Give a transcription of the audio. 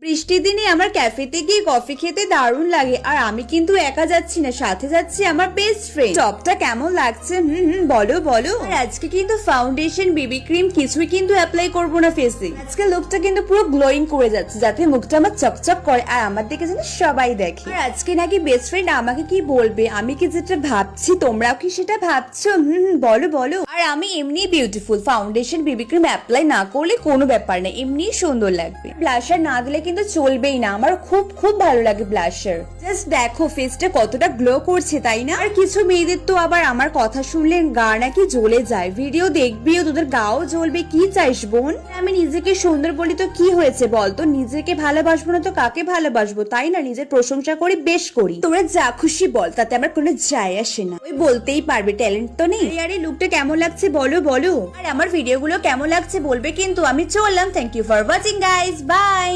বৃষ্টির দিনে আমার ক্যাফেতে গিয়ে কফি খেতে দারুণ লাগে। আর আমি কিন্তু একা যাচ্ছি না, সাথে যাচ্ছে আমার বেস্ট ফ্রেন্ড। টপটা কেমন লাগছে? বলো বলো। আর আজকে কিন্তু ফাউন্ডেশন, বেবি ক্রিম কিছুই কিন্তু অ্যাপ্লাই করবো না ফেসে। আজকে লুকটা কিন্তু পুরো গ্লোয়িং করে যাচ্ছে, যাতে মুখটা আমার চকচক করে আর আমার দিকে যেন সবাই দেখে। আর আজকে নাকি বেস্ট ফ্রেন্ড আমাকে কি বলবে, আমি কি যেটা ভাবছি তোমরাও কি সেটা ভাবছো? বলো বলো। আর আমি এমনি beautiful, foundation baby cream apply না করলে কোনো ব্যাপার না, এমনি সুন্দর লাগবে। ব্লাশার না দিলে কিন্তু চলবেই না, আমার খুব খুব ভালো লাগে ব্লাশার। জাস্ট দেখো ফেসটা কতটা গ্লো করছে, তাই না? আর কিছু মেয়েদের তো আবার আমার কথা শুনলে গা নাকি জ্বলে যায়। ভিডিও দেখবিও তোদের গাও জ্বলবে, কি চাইস বোন? আমি নিজেকে সুন্দর বলি তো কি হয়েছে বলতো? নিজেকে ভালোবাসবো না তো কাকে ভালোবাসবো, তাই না? নিজের প্রশংসা করি, বেশ করি। তোরা যা খুশি বল, তাতে আমার কোনো যায় আসে না। ওই বলতেই পারবে, ট্যালেন্ট তো নেই। আরে লুকটা কেমন লাগছে বলো বলো। আর আমার ভিডিওগুলো কেমন লাগছে বলবে কিন্তু। আমি চললাম, thank you for watching guys, by.